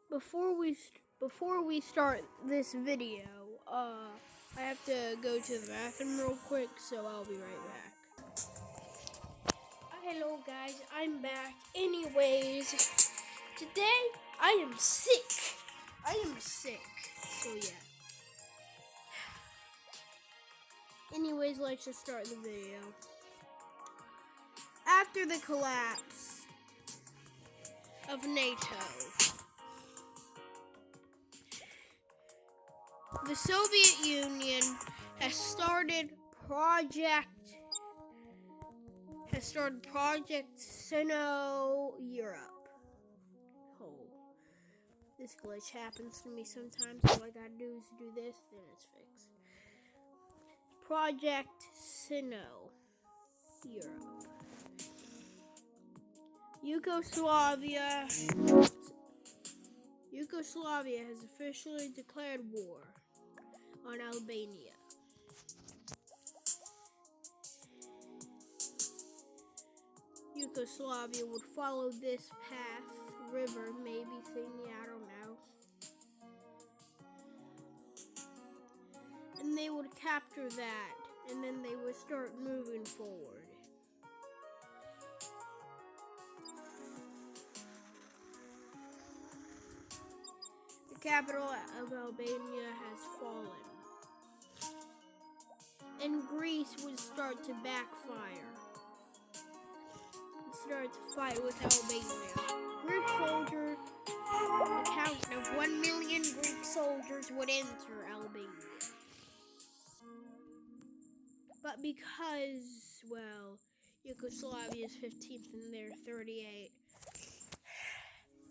Before we start this video, I have to go to the bathroom real quick, so I'll be right back. Hello guys, I'm back. Anyways, today I am sick. So yeah. Anyways, let's just start the video. After the collapse of NATO, the Soviet Union has started Project Sino Europe. Oh, this glitch happens to me sometimes. All I gotta do is do this, then it's fixed. Project Sino Europe. Yugoslavia has officially declared war on Albania. Yugoslavia would follow this path, river, maybe thingy, I don't know. And they would capture that, and then they would start moving forward. The capital of Albania has fallen, and Greece would start to backfire. Started to fight with Albania. Greek soldiers, a count of 1 million Greek soldiers would enter Albania. But because, Yugoslavia is 15th and they're 38,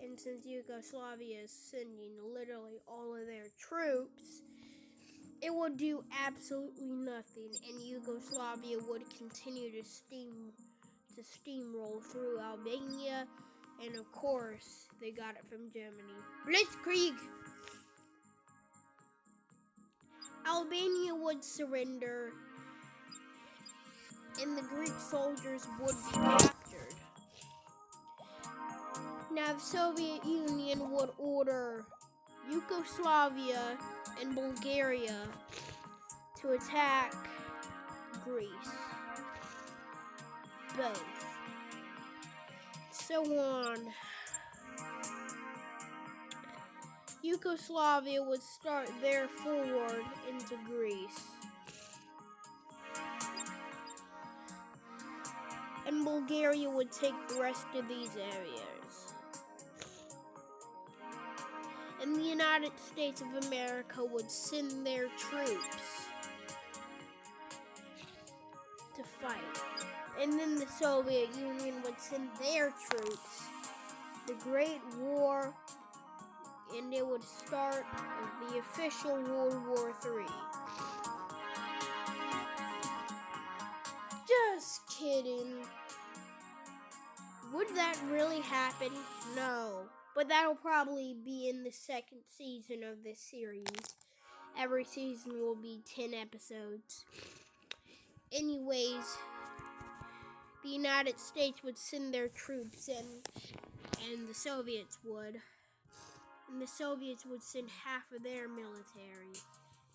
and since Yugoslavia is sending literally all of their troops, it would do absolutely nothing, and Yugoslavia would continue to steamroll through Albania, and of course, they got it from Germany. Blitzkrieg! Albania would surrender, and the Greek soldiers would be captured. Now, the Soviet Union would order Yugoslavia and Bulgaria to attack Greece. Both. So on. Yugoslavia would start their forward into Greece. And Bulgaria would take the rest of these areas. And the United States of America would send their troops to fight. And then the Soviet Union would send their troops. The Great War, and it would start the official World War III. Just kidding. Would that really happen? No. But that'll probably be in the second season of this series. Every season will be 10 episodes. Anyways, the United States would send their troops in, and the Soviets would. And the Soviets would send half of their military.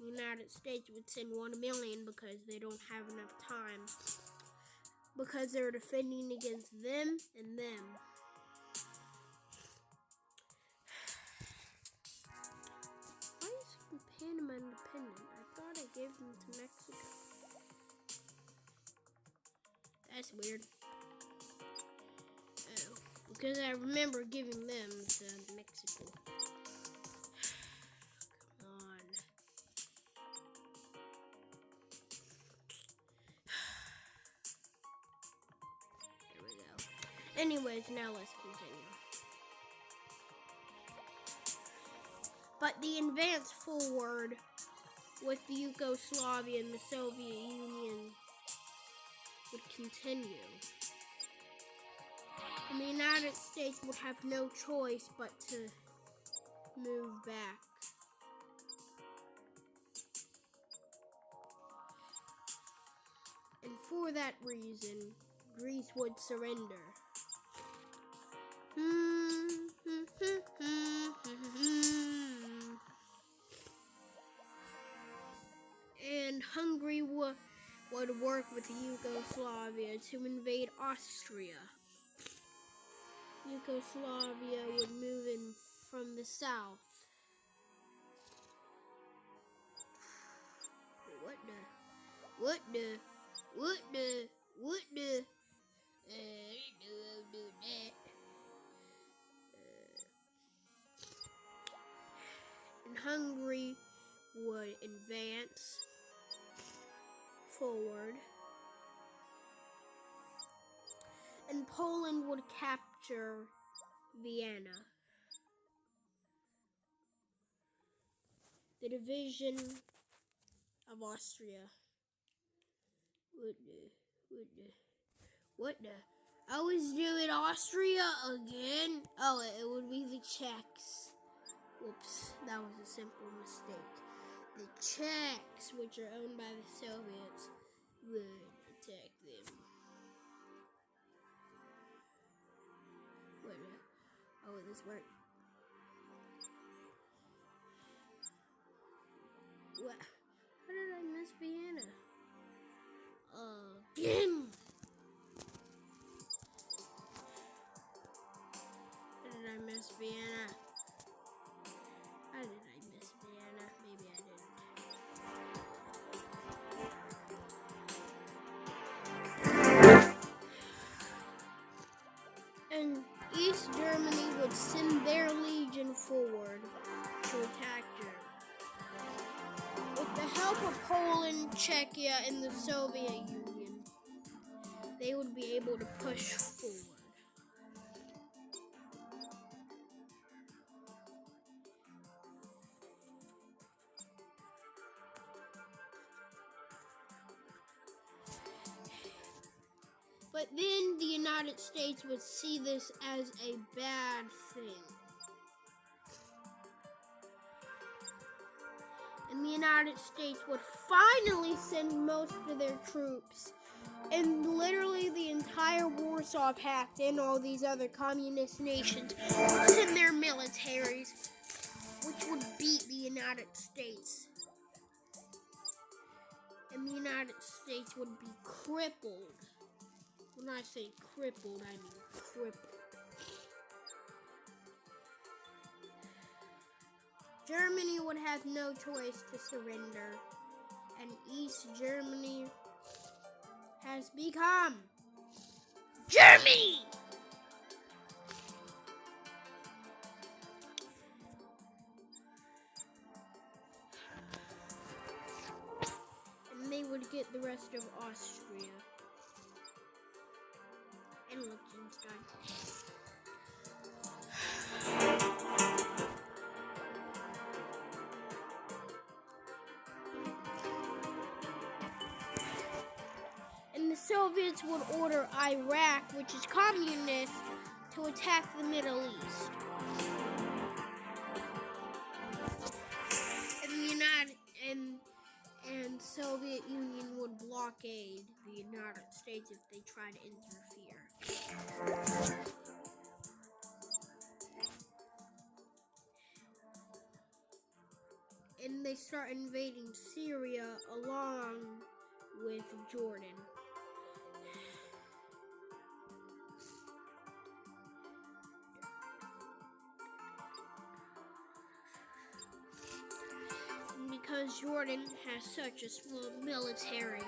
The United States would send 1 million because they don't have enough time. Because they're defending against them and them. Why is Panama independent? I thought I gave them to Mexico. That's weird. Oh, because I remember giving them to Mexico. Come on. There we go. Anyways, now let's continue. But the advance forward with the Yugoslavia and the Soviet Union would continue. And the United States would have no choice but to move back. And for that reason, Greece would surrender. would work with Yugoslavia to invade Austria. Yugoslavia would move in from the south. What the? Do that. And Hungary would advance forward. And Poland would capture Vienna. The division of Austria. What the? I was doing Austria again? Oh, it would be the Czechs. Whoops, that was a simple mistake. The Czechs, which are owned by the Soviets, would attack them. Oh, this worked. What? How did I miss Vienna? Again! How did I miss Vienna? How did I miss Vienna? Maybe I didn't. And East Germany would send their legion forward to attack Germany. With the help of Poland, Czechia, and the Soviet Union, they would be able to push forward. But then the United States would see this as a bad thing. And the United States would finally send most of their troops. And literally the entire Warsaw Pact and all these other communist nations would send their militaries, which would beat the United States. And the United States would be crippled. When I say crippled, I mean crippled. Germany would have no choice to surrender, and East Germany has become Germany! And they would get the rest of Austria and Liechtenstein. And the Soviets would order Iraq, which is communist, to attack the Middle East. And Soviet Union would blockade the United States if they try to interfere. And they start invading Syria along with Jordan. And because Jordan has such a small military,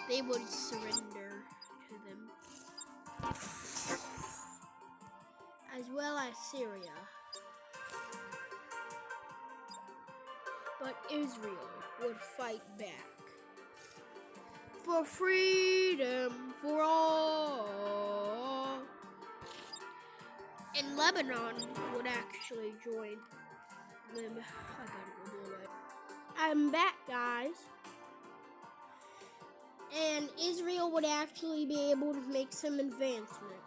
they would surrender to them. As well as Syria. But Israel would fight back. For freedom for all. And Lebanon would actually join them. I gotta go blow it. I'm back, guys. And Israel would actually be able to make some advancements.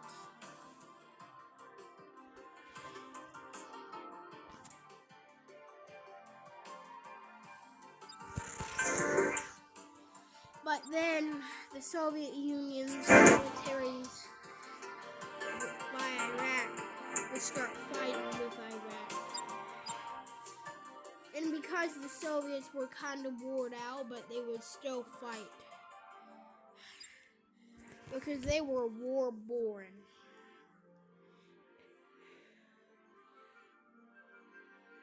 But then the Soviet Union's militaries by Iraq would start fighting with Iraq. And because the Soviets were kind of bored out, but they would still fight. because they were war-born.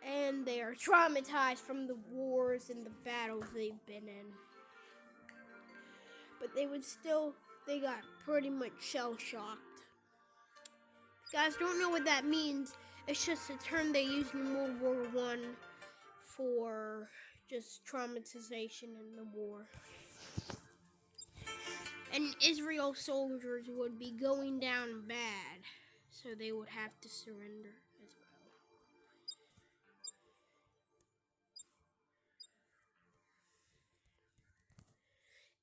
And they are traumatized from the wars and the battles they've been in. But they got pretty much shell-shocked. If you guys don't know what that means, it's just a term they used in World War I for just traumatization in the war. And Israel soldiers would be going down bad, so they would have to surrender as well.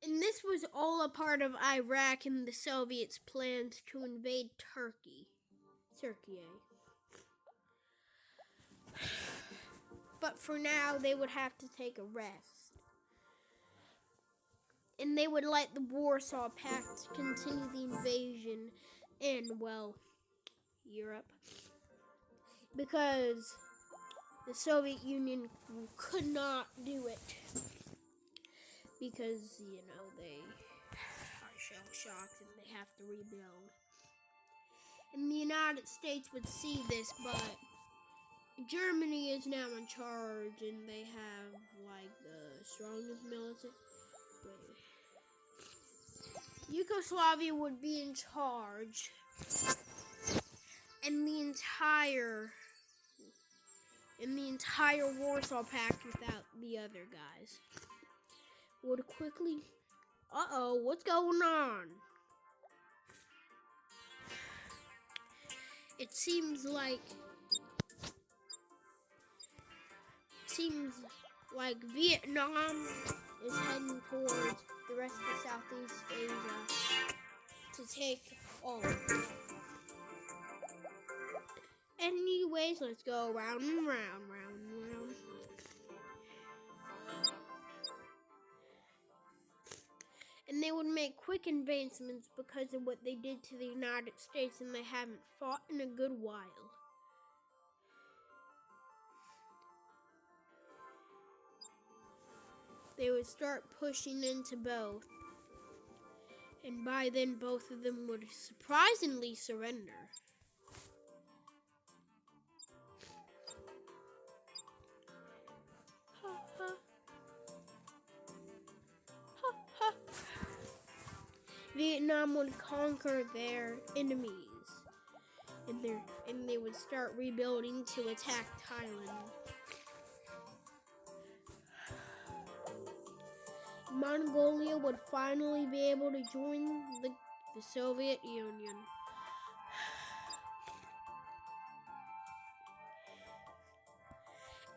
And this was all a part of Iraq and the Soviets' plans to invade Turkey. But for now, they would have to take a rest. And they would let the Warsaw Pact continue the invasion in, well, Europe. Because the Soviet Union could not do it. Because, they are shell-shocked and they have to rebuild. And the United States would see this, but Germany is now in charge and they have, the strongest military. Yugoslavia would be in charge. And the entire Warsaw Pact without the other guys would quickly... Uh-oh, what's going on? It seems like Vietnam is heading towards the rest of Southeast Asia to take over. Anyways, let's go round and round. And they would make quick advancements because of what they did to the United States, and they haven't fought in a good while. They would start pushing into both. And by then, both of them would surprisingly surrender. Vietnam would conquer their enemies. And they would start rebuilding to attack Thailand. Mongolia would finally be able to join the Soviet Union.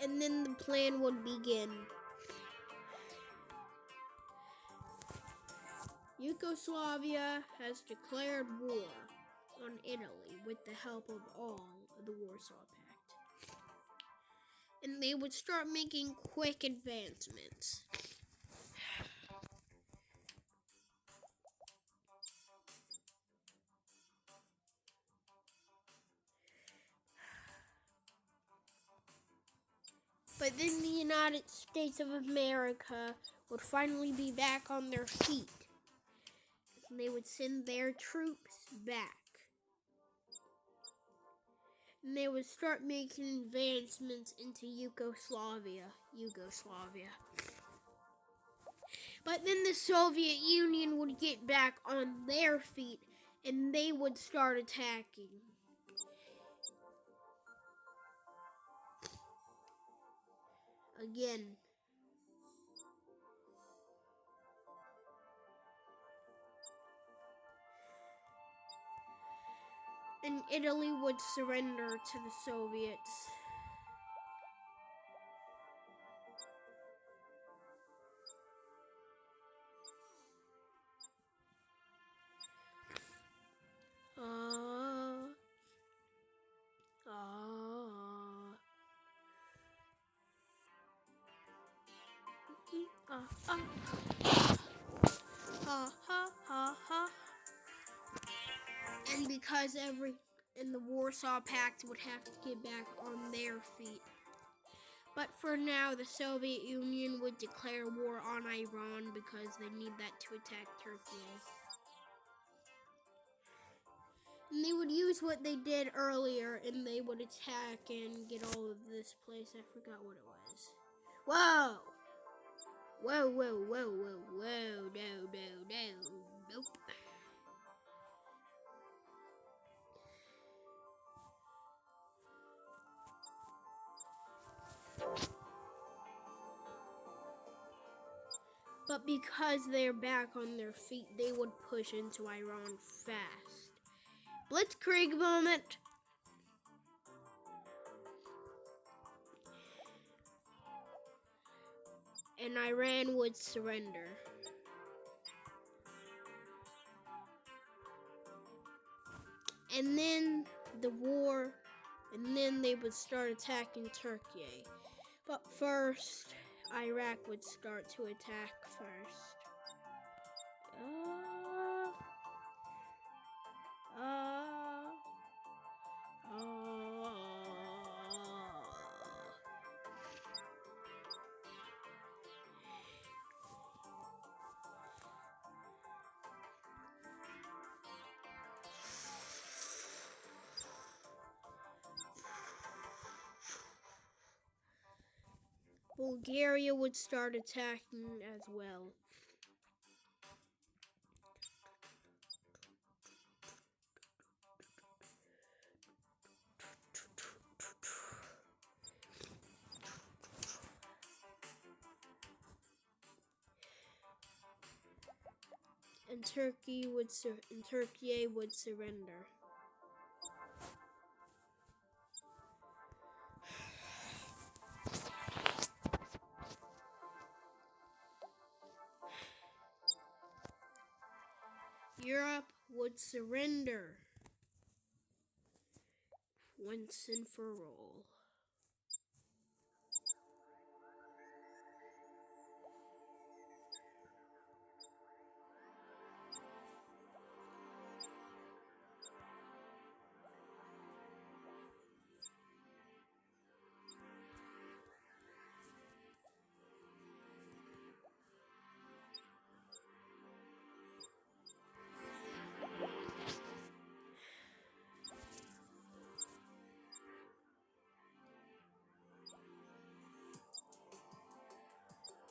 And then the plan would begin. Yugoslavia has declared war on Italy with the help of all of the Warsaw Pact. And they would start making quick advancements. But then the United States of America would finally be back on their feet. And they would send their troops back. And they would start making advancements into Yugoslavia. But then the Soviet Union would get back on their feet and they would start attacking. Again. And Italy would surrender to the Soviets. And because the Warsaw Pact would have to get back on their feet. But for now, the Soviet Union would declare war on Iran because they need that to attack Turkey. And they would use what they did earlier, and they would attack and get all of this place. I forgot what it was. Whoa! Whoa, whoa, whoa, whoa, whoa, no, nope. But because they're back on their feet, they would push into Iran fast. Blitzkrieg moment! And Iran would surrender. And then they would start attacking Turkey. But first, Iraq would start to attack first. Bulgaria would start attacking as well. And Turkey would surrender. Europe would surrender once and for all.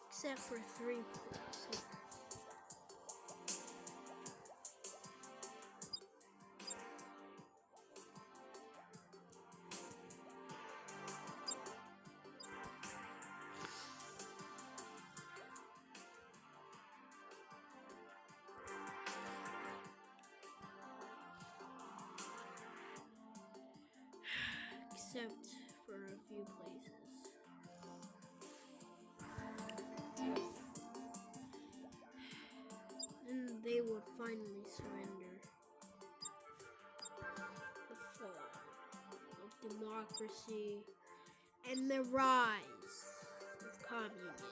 Except for 3 places. Except for a few places. And they would finally surrender. The fall of democracy and the rise of communism.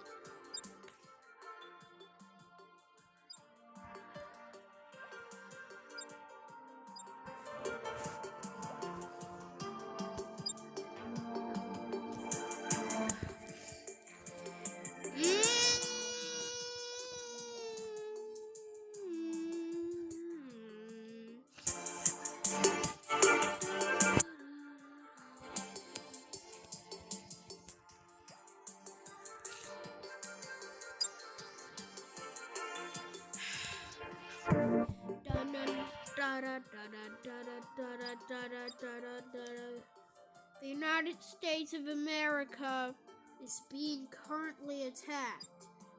The United States of America is being currently attacked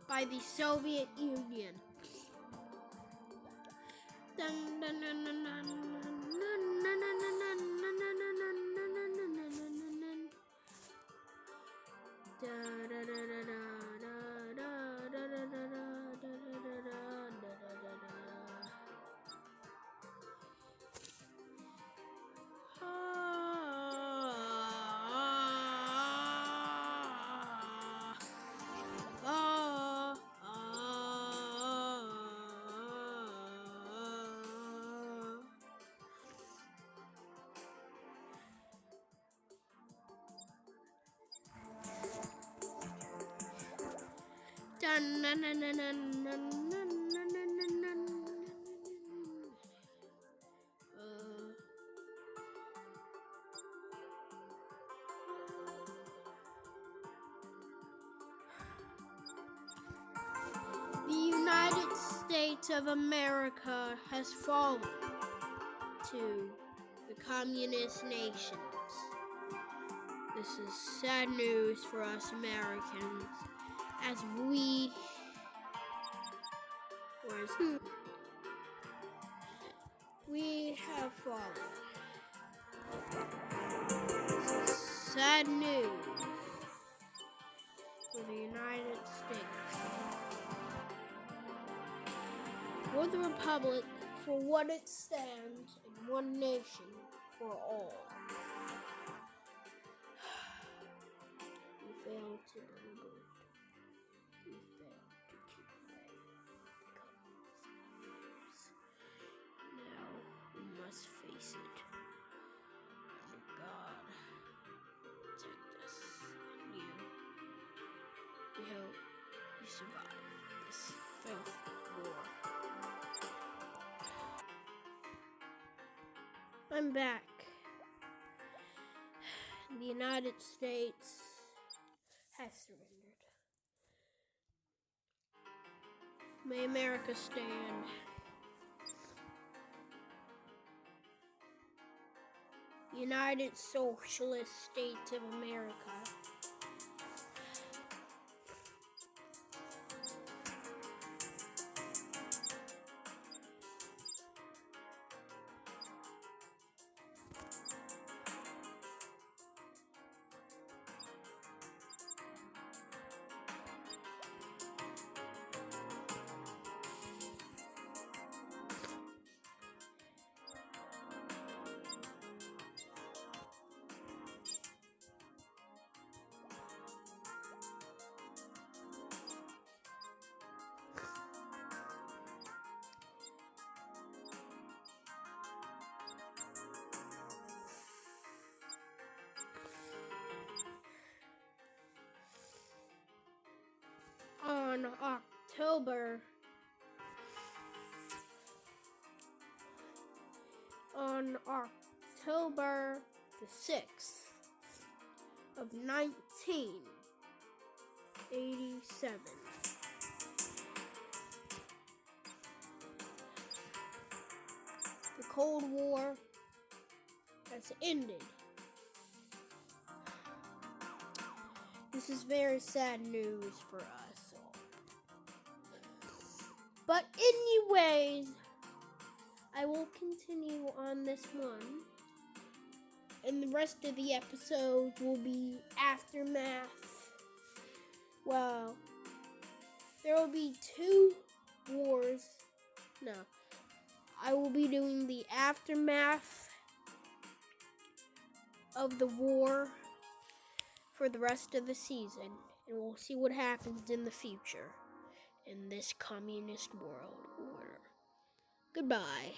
by the Soviet Union. States of America has fallen to the communist nations. This is sad news for us Americans, as we have fallen. This is sad news for the United States, for the Republic, for what it stands, and one nation for all. We failed to deliberate. We failed to keep away communists. Now we must face it. And God protect us and you. We hope you survive this filthy war. I'm back. The United States has surrendered. May America stand. United Socialist States of America. On October the 6th of 1987, the Cold War has ended. This is very sad news for us all. But anyways, I will continue on this one. And the rest of the episodes will be aftermath. Well, there will be 2 wars. No. I will be doing the aftermath of the war for the rest of the season, and we'll see what happens in the future in this communist world order. Goodbye.